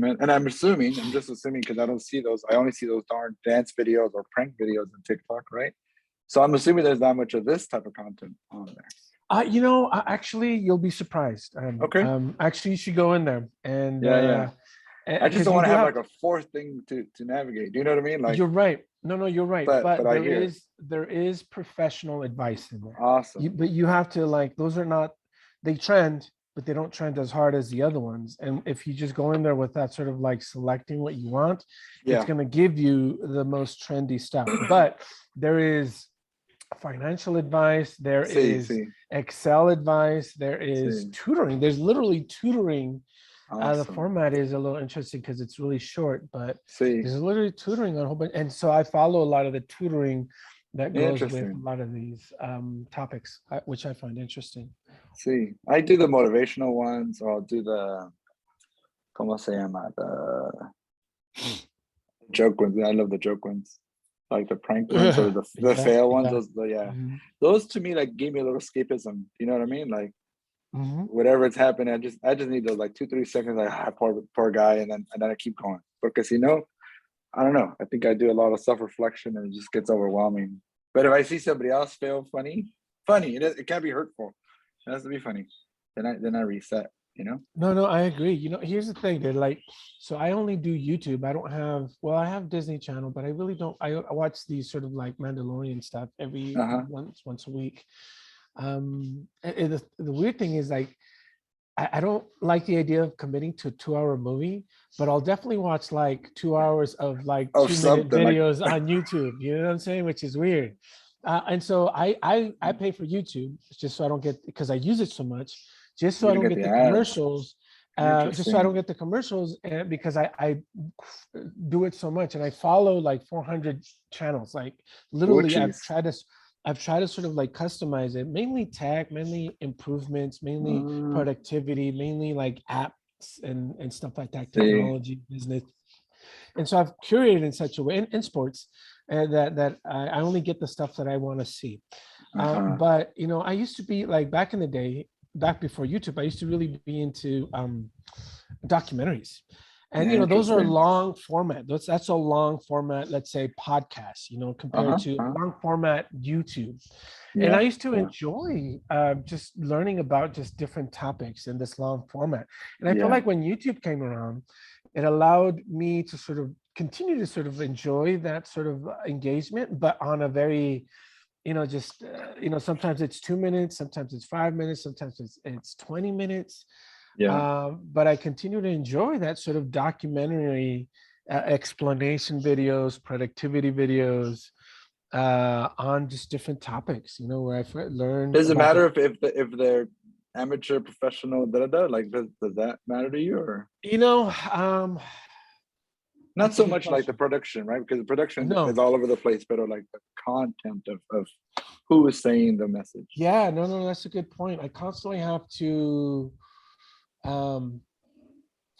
And I'm assuming, I'm just assuming because I don't see those. I only see those darn dance videos or prank videos on TikTok, right? So I'm assuming there's not much of this type of content on there. Actually, you'll be surprised. Okay. Actually, you should go in there and Yeah, yeah. I just because don't you want to do have have. like a fourth thing to navigate. Do you know what I mean? Like, You're right. No, you're right. but But I hear it. there is professional advice in there. Awesome. But you have to like those are not they trend, but they don't trend as hard as the other ones. And if you just go in there with that sort of like selecting what you want, it's Yeah. going to give you the most trendy stuff. But there is financial advice, there is See, Excel advice, there is see. tutoring. There's literally tutoring. The Awesome. format is a little interesting because it's really short, but See. there's literally tutoring on a whole bunch. And so I follow a lot of the tutoring that goes with a Interesting. lot of these topics, which I find interesting. See. I do the motivational ones, or I'll do the ¿cómo se llama? The joke ones. I love the joke ones. Like the prank ones or the Yeah, fail ones. yeah. Yeah. Mhm. Those to me like gave me a little escapism. You know what I mean? Like Mhm. whatever's happening, I just need those like 2-3 seconds, like poor guy, and then I keep going. Because I don't know. I think I do a lot of self-reflection and it just gets overwhelming. But if I see somebody else fail funny, it can't be hurtful. It has to be funny. Then I reset, you know? No, I agree. Here's the thing. They're like, so I only do YouTube. I don't have, well, I have Disney Channel, but I really don't. I watch these sort of like Mandalorian stuff every Uh-huh. once a week. The weird thing is like, I don't like the idea of committing to a 2 hour movie, but I'll definitely watch like 2 hours of like Of 2 minute something like videos on YouTube. You know what I'm saying? Which is weird. And so I pay for YouTube just so I don't get because I use it so much, just so you I don't don't get get the the ads. commercials. Just so I don't Interesting. get the commercials, because I do it so much, and I follow like 400 channels. Like literally, Gucci's. I've tried to sort of like customize it, mainly tech, mainly improvements, mainly productivity, mainly like apps and stuff like that, See. technology, business. And so I've curated in such a way in sports that I only get the stuff that I want to see. Uh-huh. But I used to be like back in the day, back before YouTube, I used to really be into documentaries. And those are Interesting. long format. That's a long format, let's say podcast, compared Uh-huh. to Uh-huh. long format YouTube. And I Yeah. used to Yeah. enjoy just learning about just different topics in this long format. And I feel Yeah. like when YouTube came around, it allowed me to sort of continue to sort of enjoy that sort of engagement, but on a very, just, sometimes it's 2 minutes, sometimes it's 5 minutes, sometimes it's 20 minutes. Yeah. But I continue to enjoy that sort of documentary explanation videos, productivity videos on just different topics, where I've learned Does it about matter the, if they're amateur, professional, like does that matter to you or you know, not that's a so good much like the question. production, right? Because the production is No, all over the place, but like the content of who is saying the message. yeah, no, that's a good point. I constantly have to um,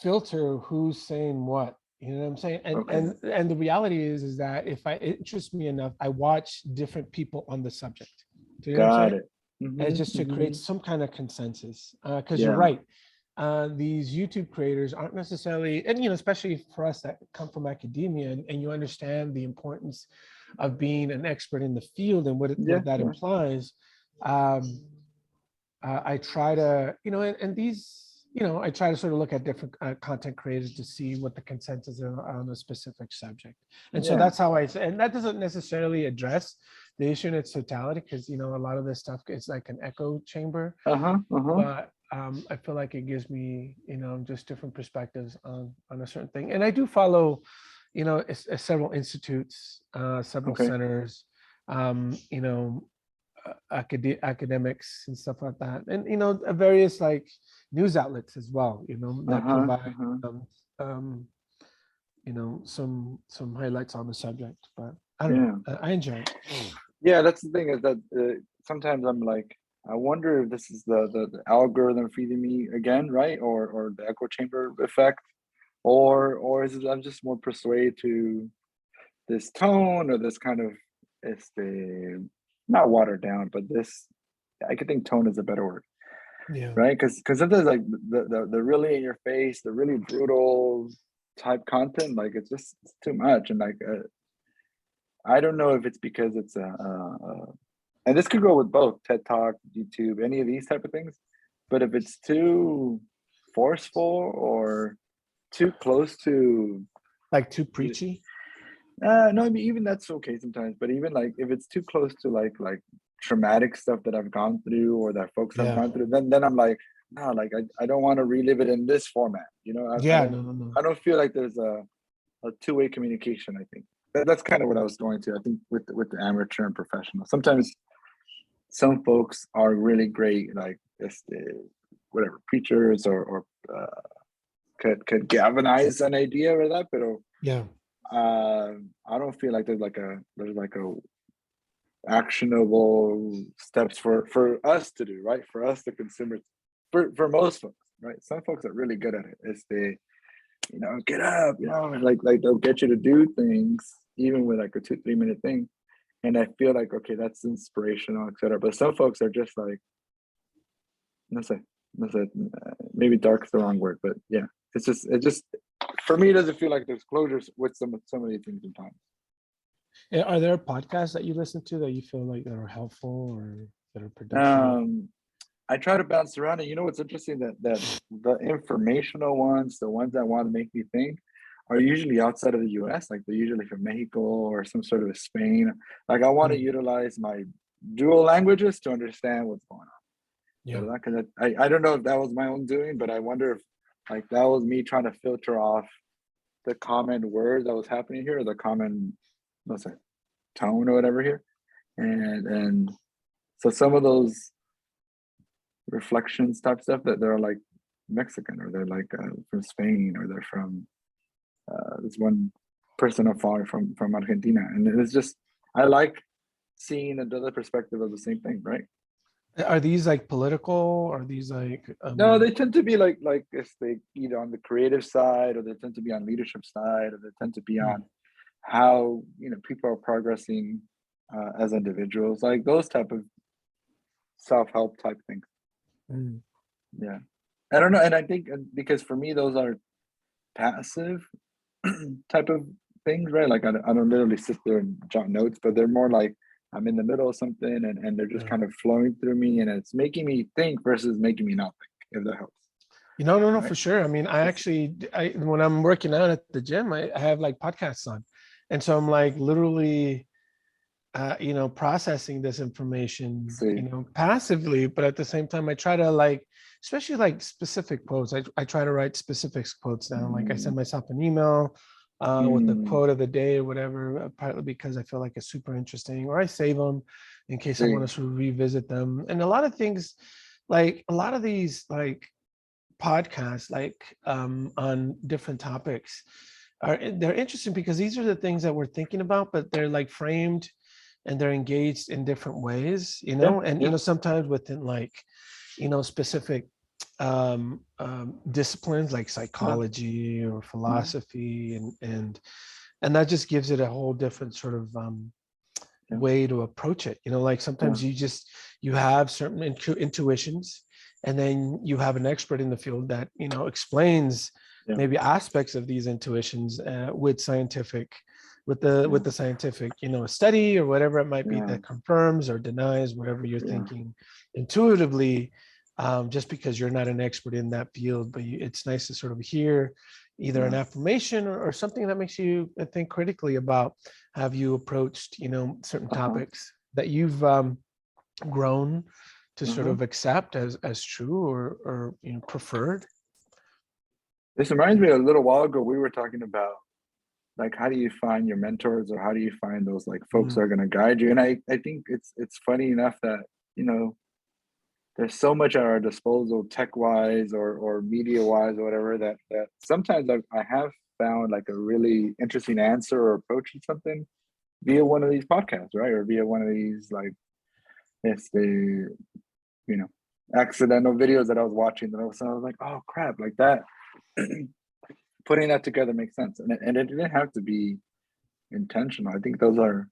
filter who's saying what. You know what I'm saying? And Okay. and the reality is that if it interests me enough, I watch different people on the subject. Do you know what I'm Got saying? it. And just to create Hmm. some kind of consensus. Because you're Yeah. right. These YouTube creators aren't necessarily, and especially for us that come from academia and you understand the importance of being an expert in the field and Yeah. what that Yeah. implies. Um, I try to, and these, I try to sort of look at different content creators to see what the consensus is on a specific subject. And so Yeah. that's how and that doesn't necessarily address the issue in its totality, because, a lot of this stuff is like an echo chamber, Uh-huh. Uh-huh. but I feel like it gives me, just different perspectives on a certain thing. And I do follow, several institutes, several Okay. centers, academics and stuff like that, and various like news outlets as well, that Uh-huh. provide Uh-huh. um, some highlights on the subject. But I don't know. Yeah. I enjoy it. Yeah, that's the thing is that sometimes I'm like, I wonder if this is the algorithm feeding me again, right? Or the echo chamber effect, or is it I'm just more persuaded to this tone or this kind of it's the not watered down, but this I could think tone is a better word. Yeah. right? Because sometimes like the really in your face, the really brutal type content, like it's too much, and like I don't know if it's because it's and this could go with both TED Talk, YouTube, any of these type of things, but if it's too forceful or too close to Like too preachy. no, I mean even that's okay sometimes, but even like if it's too close to like traumatic stuff that I've gone through or that folks have Yeah. gone through, then I'm like, no, like I don't want to relive it in this format. You know, Yeah. No, no, no. I don't feel like there's a two-way communication. I think that's kind of what I was going to. I think with the amateur and professional, sometimes some folks are really great, like whatever preachers or could galvanize an idea or that, but Yeah. I don't feel like there's like a actionable steps for us to do, right? For us, the consumers, for most folks, right? Some folks are really good at it. It's the get up, like they'll get you to do things even with like a 2-3 minute thing. And I feel like okay, that's inspirational, etc. But some folks are just like, let's say, maybe dark is the wrong word, but yeah, it just for me it doesn't feel like there's closures with some of these things sometimes. Are there podcasts that you listen to that you feel like that are helpful or that are productive? Um, I try to bounce around, and you know what's interesting that the informational ones, the ones that want to make me think, are usually outside of the U.S. Like they're usually from Mexico or some sort of Spain. Like I want to Mm, utilize my dual languages to understand what's going on. yeah. Because I don't know if that was my own doing, but I wonder if like that was me trying to filter off the common word that was happening here, or the common, let's say, tone or whatever here, and so some of those reflections type stuff that they're like Mexican or they're like from Spain or they're from this one person I'm following from Argentina, and it's just I like seeing another perspective of the same thing, right? Are these like political? Are these like No, they tend to be like if they either on the creative side or they tend to be on leadership side or they tend to be mm, on how people are progressing as individuals, like those type of self-help type things. mm, Yeah, I don't know, and I think because for me those are passive type of things, right? Like I don't literally sit there and jot notes, but they're more like I'm in the middle of something and they're just yeah. kind of flowing through me and it's making me think versus making me not think, if that helps. No, Right? for sure. I mean, I It's, actually, when I'm working out at the gym, I have like podcasts on, and so I'm like literally, processing this information, see, passively, but at the same time, I try to like, especially like specific quotes. I try to write specific quotes down. Like I send mm, myself an email with the mm, quote of the day or whatever, partly because I feel like it's super interesting, or I save them in case I want see, to sort of revisit them. And a lot of things, like a lot of these, like podcasts, like on different topics, they're interesting because these are the things that we're thinking about, but they're like framed and they're engaged in different ways, yeah, and yeah, sometimes within like specific disciplines like yeah, psychology or mhm, philosophy, and that just gives it a whole different sort of yeah, way to approach it. Like yeah, sometimes you have certain intuitions, and then you have an expert in the field that explains yeah, maybe aspects of these intuitions with scientific, with the scientific study or whatever it might be, yeah, that confirms or denies whatever you're yeah, thinking intuitively, just because you're not an expert in that field. But it's nice to sort of hear either an yeah, affirmation or something that makes you think critically about have you approached certain uh-huh, topics that you've grown to sort uh-huh. of accept as true or preferred. This reminds me a little while ago we were talking about like how do you find your mentors or how do you find those like folks that Mm, are going to guide you, and I think it's funny enough that you know there's so much at our disposal tech wise or media wise or whatever that sometimes I have found like a really interesting answer or approach to something via one of these podcasts, right, or via one of these like it's the you know accidental videos that I was watching that all of a sudden I was like, oh crap, like that. Putting that together makes sense, and it didn't have to be intentional. I think those are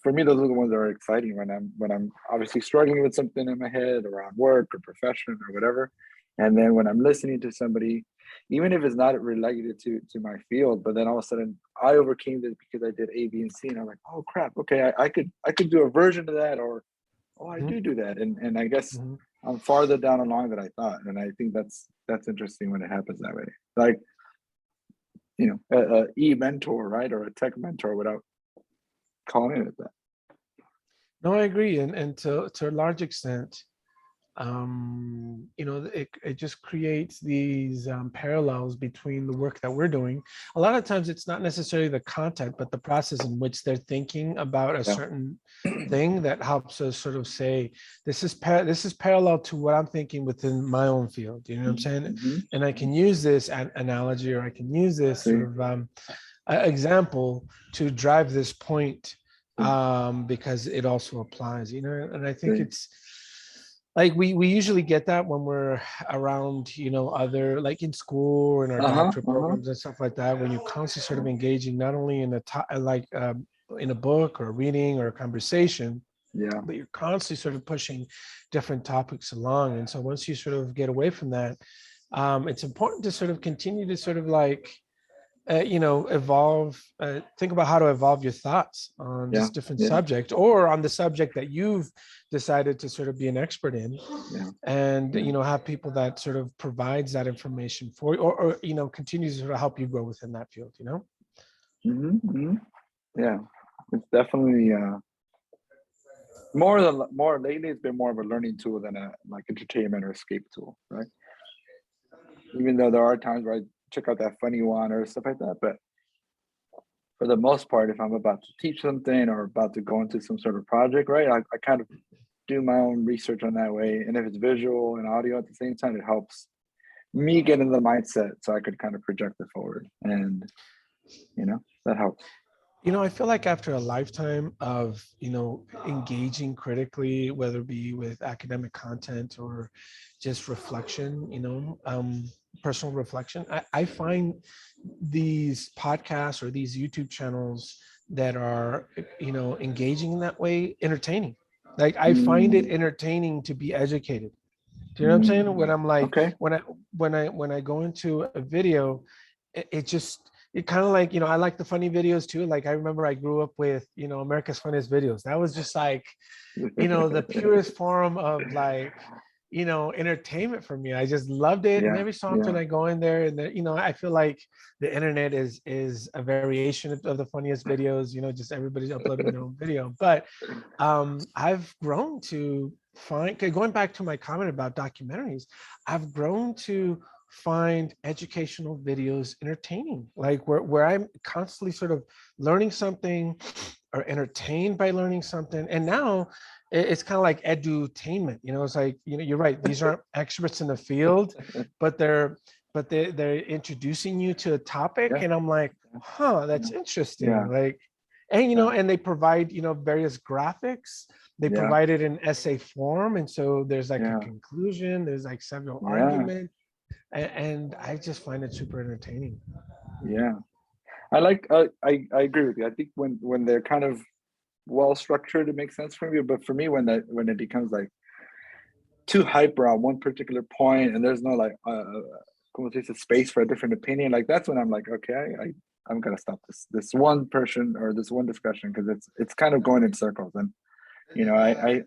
for me, those are the ones that are exciting when I'm obviously struggling with something in my head around work or profession or whatever. And then when I'm listening to somebody, even if it's not related to my field, but then all of a sudden I overcame this because I did A, B, and C, and I'm like, oh crap, okay, I could do a version of that, or oh, I Mhm, do that, and I guess mhm. I'm farther down along than I thought, and I think that's interesting when it happens that way. Like, a e mentor, right, or a tech mentor, without calling it that. No, I agree, and to a large extent, it just creates these parallels between the work that we're doing. A lot of times it's not necessarily the content, but the process in which they're thinking about a Yeah. certain thing that helps us sort of say, this is parallel to what I'm thinking within my own field. You know what I'm saying? Mm-hmm. And I can use this analogy, or I can use this sort See. of example to drive this point, See. because it also applies, and I think See. it's like we usually get that when we're around, other, like in school or in our Uh-huh. doctorate Uh-huh. programs and stuff like that, when you constantly sort of Yeah. engaging not only in in a book or a reading or a conversation, Yeah. but you're constantly sort of pushing different topics along. And so once you sort of get away from that, it's important to sort of continue to sort of like evolve, think about how to evolve your thoughts on Yeah. just different Yeah. subject, or on the subject that you've decided to sort of be an expert in, Yeah. and Yeah. have people that sort of provides that information for you, or continues to sort of help you grow within that field. Mm-hmm. Yeah. It's definitely more lately. It's been more of a learning tool than a like entertainment or escape tool, right? Even though there are times where I check out that funny one or stuff like that, but for the most part, if I'm about to teach something or about to go into some sort of project, right, I kind of do my own research on that way. And if it's visual and audio at the same time, it helps me get in the mindset so I could kind of project it forward. And, that helps. I feel like after a lifetime of, engaging critically, whether it be with academic content or just reflection, personal reflection, I find these podcasts or these YouTube channels that are, engaging in that way entertaining. Like, I find it Mm, entertaining to be educated. Do you know what I'm saying? When mm, I'm like, okay. when I go into a video, it kind of like, I like the funny videos too. Like, I remember I grew up with, America's Funniest Videos. That was just like, the purest form of like, entertainment for me. I just loved it. And Yeah, every so often yeah, I go in there, and then, I feel like the internet is a variation of the funniest videos, just everybody's uploading their own video. But I've grown to find, going back to my comment about documentaries, I've grown to find educational videos entertaining, like where I'm constantly sort of learning something or entertained by learning something. And now it's kind of like edutainment. It's like, you're right, these aren't experts in the field, but they're introducing you to a topic, yeah, and I'm like, huh, yeah, that's interesting. yeah, Like, and yeah, and they provide, various graphics. They yeah, provide it in essay form, and so there's like a yeah, conclusion, there's like several yeah, arguments, and I just find it super entertaining. yeah. I agree with you. I think when they're kind of well structured, it makes sense for me. But for me, when it becomes like too hyper on one particular point, and there's no like como se dice, space for a different opinion, like that's when I'm like, okay, I'm gonna stop this one person or this one discussion, because it's kind of going in circles. And I